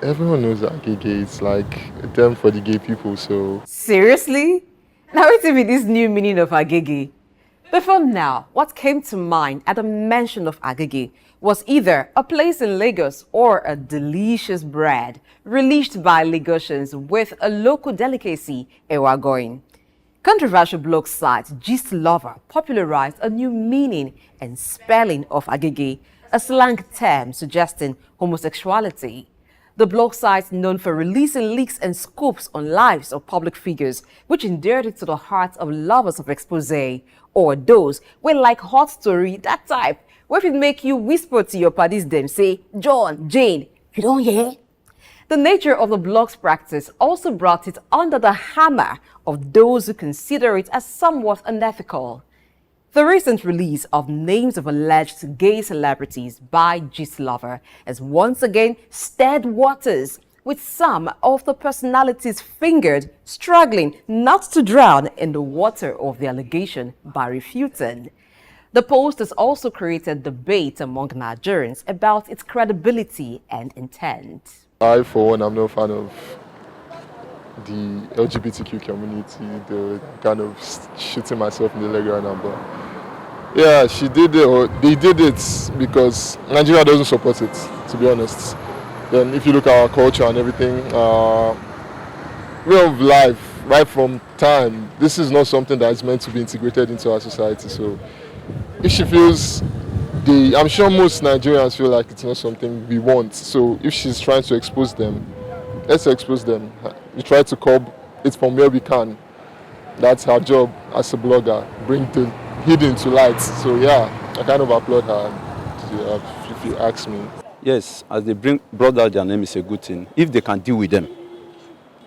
Everyone knows that Agege is like a term for the gay people, so... Seriously? Now wait till me this new meaning of Agege. Before now, what came to mind at the mention of Agege was either a place in Lagos or a delicious bread relished by Lagosians with a local delicacy, ewagoin. Controversial blog site Gistlover popularized a new meaning and spelling of Agege, a slang term suggesting homosexuality. The blog site, known for releasing leaks and scoops on lives of public figures, which endeared it to the hearts of lovers of exposé, or those with like hot story, that type, where it make you whisper to your parties them, say, John, Jane, you don't hear? The nature of the blog's practice also brought it under the hammer of those who consider it as somewhat unethical. The recent release of names of alleged gay celebrities by Gistlover has once again stirred waters, with some of the personalities fingered struggling not to drown in the water of the allegation by refuting. The post has also created debate among Nigerians about its credibility and intent. I, for one, am no fan of the LGBTQ community, the kind of shooting myself in the leg right now, but yeah, she did it, or they did it because Nigeria doesn't support it, to be honest. Then if you look at our culture and everything, way of life, right from time, this is not something that is meant to be integrated into our society. So if she feels, I'm sure most Nigerians feel like it's not something we want. So if she's trying to expose them, let's expose them. We try to curb it from where we can. That's her job as a blogger, bring the hidden to light. So yeah, I kind of applaud her, if you ask me. Yes, as they brought out their name is a good thing. If they can deal with them,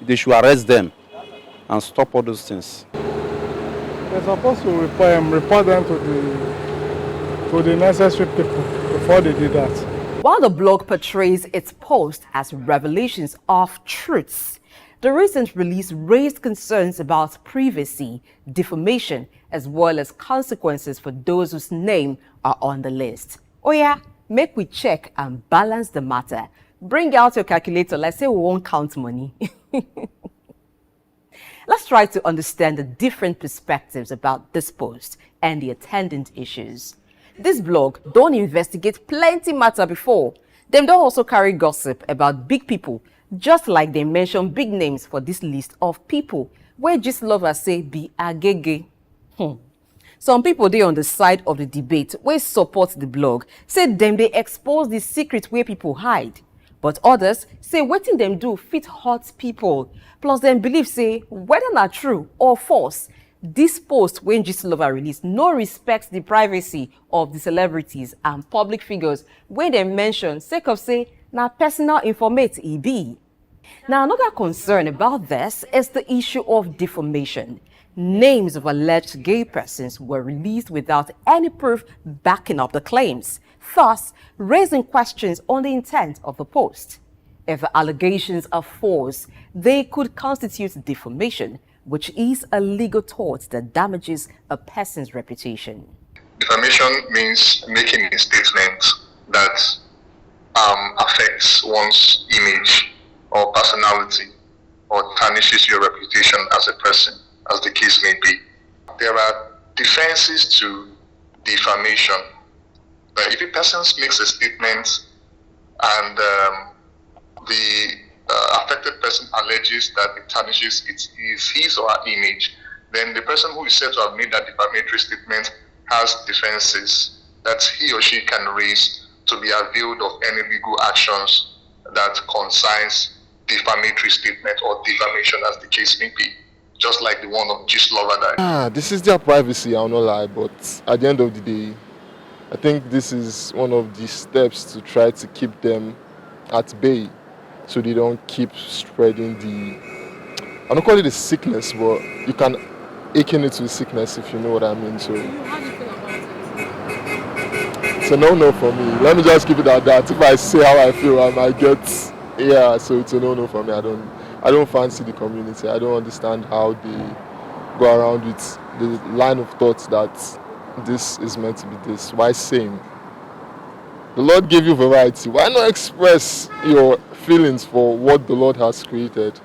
they should arrest them and stop all those things. They're supposed to report them to the necessary people before they do that. While the blog portrays its post as revelations of truths, the recent release raised concerns about privacy, defamation, as well as consequences for those whose name are on the list. Oh yeah, make we check and balance the matter. Bring out your calculator, let's say we won't count money. Let's try to understand the different perspectives about this post and the attendant issues. This blog don't investigate plenty matter before. Them don't also carry gossip about big people, just like they mention big names for this list of people, where Gistlover say be Agege. Some people they on the side of the debate where support the blog say them they expose the secret where people hide. But others say wetin them do fit hurt people. Plus them believe say whether not true or false, this post when Gistlover released no respects the privacy of the celebrities and public figures when they mention sake of say na personal informate e be. Now another concern about this is the issue of defamation. Names of alleged gay persons were released without any proof backing up the claims, thus raising questions on the intent of the post. If the allegations are false, they could constitute defamation, which is a legal tort that damages a person's reputation. Defamation means making a statement that affects one's image or personality or tarnishes your reputation as a person, as the case may be. There are defenses to defamation. If a person makes a statement and the affected person alleges that it tarnishes his or her image, then the person who is said to have made that defamatory statement has defenses that he or she can raise to be availed of any legal actions that concerns defamatory statement or defamation, as the case may be, just like the one of Gistlover. This is their privacy, I'll not lie, but at the end of the day, I think this is one of the steps to try to keep them at bay so they don't keep spreading I don't call it a sickness, but you can akin it to a sickness, if you know what I mean. So How do you feel about it? it's a no-no for me. Let me just keep it at that. If I say how I feel, I might get, so it's a no-no for me. I don't fancy the community. I don't understand how they go around with the line of thought that this is meant to be this. Why same? The Lord gave you variety. Why not express your feelings for what the Lord has created.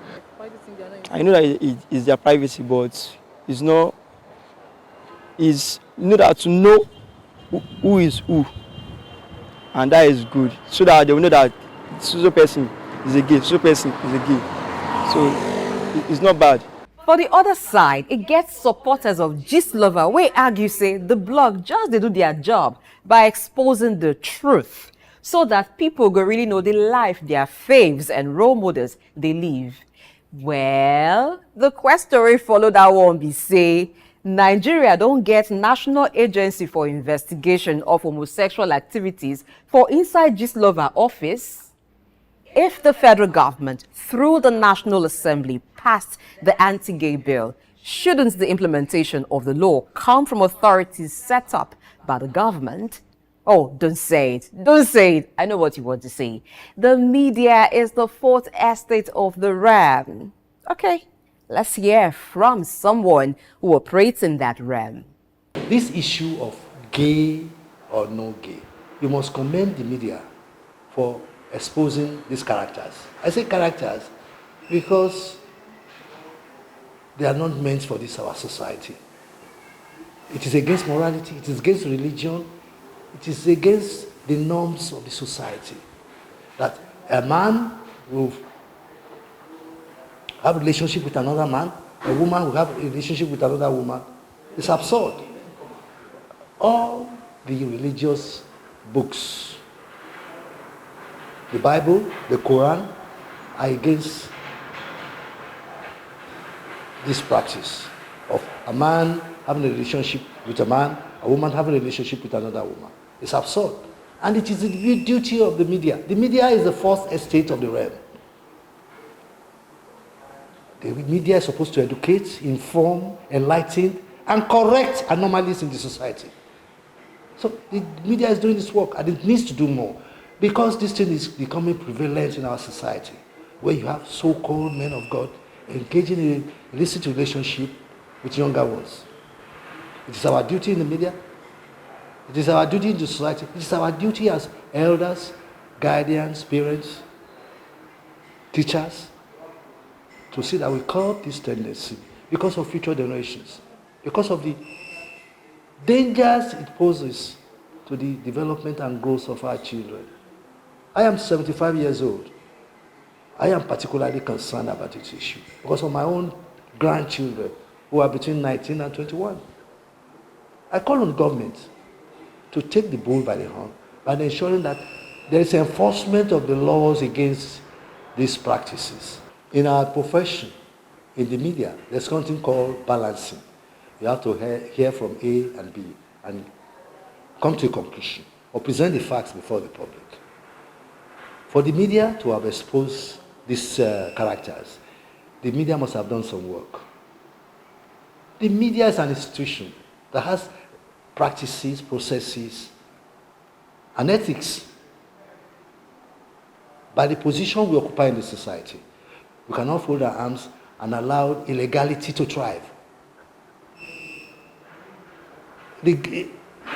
I know that it is their privacy, but it's not. Is you know that to know who is who, and that is good, so that they will know that so person is a gay, so person is a gay. So it's not bad. For the other side, it gets supporters of Gistlover wey argue say the blog just dey do their job by exposing the truth so that people go really know the life their faves and role models they live. Well, the quest story follow that one be say Nigeria don't get National Agency for Investigation of Homosexual Activities for inside Gistlover office. If the federal government, through the National Assembly, passed the anti-gay bill, shouldn't the implementation of the law come from authorities set up by the government? Oh, don't say it. Don't say it. I know what you want to say. The media is the fourth estate of the realm. Okay, let's hear from someone who operates in that realm. This issue of gay or no gay, you must commend the media for exposing these characters. I say characters because they are not meant for this our society. It is against morality, it is against religion, it is against the norms of the society. That a man will have a relationship with another man, a woman will have a relationship with another woman. It's absurd. All the religious books, the Bible, the Quran, are against this practice of a man having a relationship with a man, a woman having a relationship with another woman. It's absurd. And it is the duty of the media. The media is the fourth estate of the realm. The media is supposed to educate, inform, enlighten, and correct anomalies in the society. So the media is doing this work, and it needs to do more, because this thing is becoming prevalent in our society, where you have so-called men of God engaging in illicit relationship with younger ones. It is our duty in the media. It is our duty in the society. It is our duty as elders, guardians, parents, teachers, to see that we curb this tendency because of future generations, because of the dangers it poses to the development and growth of our children. I am 75 years old. I am particularly concerned about this issue because of my own grandchildren who are between 19 and 21. I call on government to take the bull by the horn by ensuring that there is enforcement of the laws against these practices. In our profession, in the media, there's something called balancing. You have to hear from A and B and come to a conclusion or present the facts before the public. For the media to have exposed these characters, the media must have done some work. The media is an institution that has practices, processes, and ethics. By the position we occupy in the society, we cannot fold our arms and allow illegality to thrive.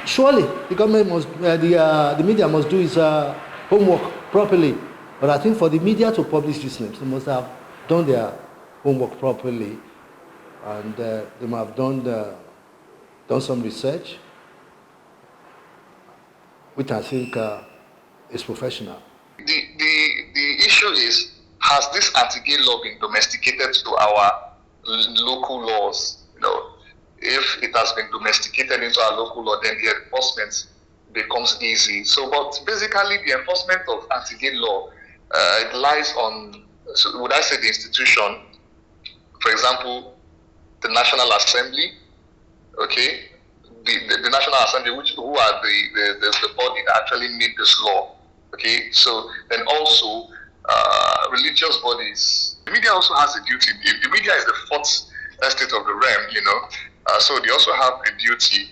Surely, the government must, the media must do its homework properly. But I think for the media to publish these names, they must have done their homework properly, and they must have done some research, which I think is professional. The issue is, has this anti-gay law been domesticated to our local laws? You know, if it has been domesticated into our local law, then the enforcement becomes easy. So, but basically, the enforcement of anti-gay law, it lies on, so would I say, the institution, for example, the National Assembly, okay? The National Assembly, who are the body that actually made this law, okay? So then also religious bodies. The media also has a duty. The media is the fourth estate of the realm, you know. So they also have a duty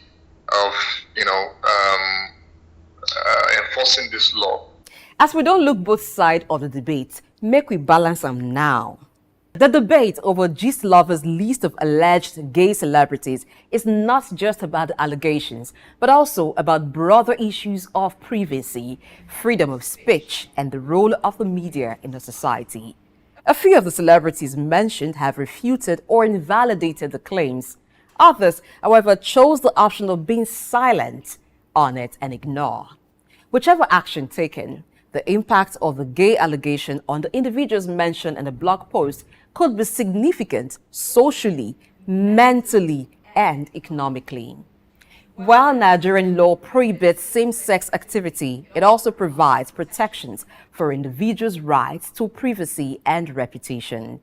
of, you know, enforcing this law. As we don't look both sides of the debate, make we balance them now. The debate over Gistlover's list of alleged gay celebrities is not just about the allegations, but also about broader issues of privacy, freedom of speech, and the role of the media in the society. A few of the celebrities mentioned have refuted or invalidated the claims. Others, however, chose the option of being silent on it and ignore. Whichever action taken, the impact of the gay allegation on the individuals mentioned in the blog post could be significant socially, mentally, and economically. While Nigerian law prohibits same-sex activity, it also provides protections for individuals' rights to privacy and reputation.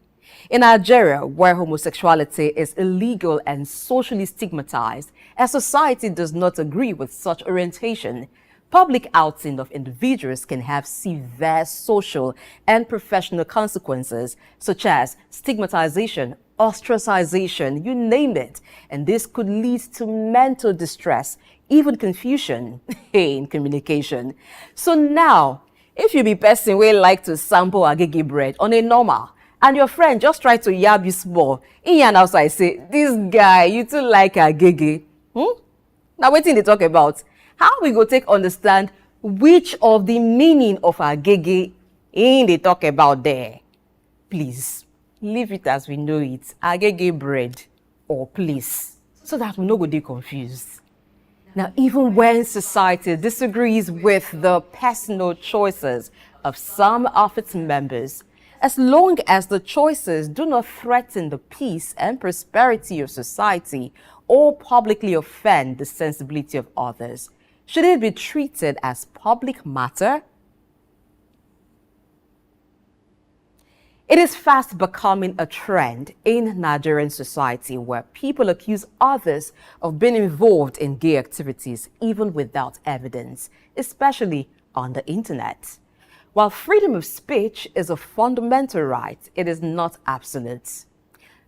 In Nigeria, where homosexuality is illegal and socially stigmatized, and society does not agree with such orientation, public outing of individuals can have severe social and professional consequences, such as stigmatization, ostracization, you name it. And this could lead to mental distress, even confusion in communication. So now, if you be person wey like to sample Agege bread on a normal, and your friend just try to yab you small, in and outside say, this guy, you too like Agege. Now wetin dey talk about? How we go take understand which of the meaning of Agege in they talk about there? Please, leave it as we know it, Agege bread, or please, so that we no go dey confused. Now, even when society disagrees with the personal choices of some of its members, as long as the choices do not threaten the peace and prosperity of society or publicly offend the sensibility of others, should it be treated as public matter? It is fast becoming a trend in Nigerian society where people accuse others of being involved in gay activities even without evidence, especially on the internet. While freedom of speech is a fundamental right, it is not absolute.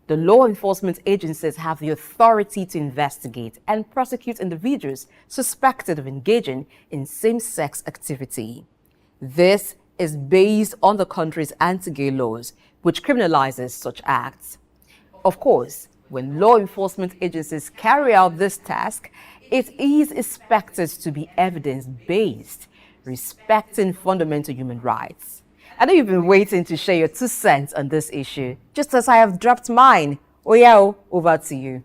The law enforcement agencies have the authority to investigate and prosecute individuals suspected of engaging in same-sex activity. This is based on the country's anti-gay laws, which criminalizes such acts. Of course, when law enforcement agencies carry out this task, it is expected to be evidence-based, respecting fundamental human rights. I know you've been waiting to share your 2 cents on this issue, just as I have dropped mine. Oyao, over to you.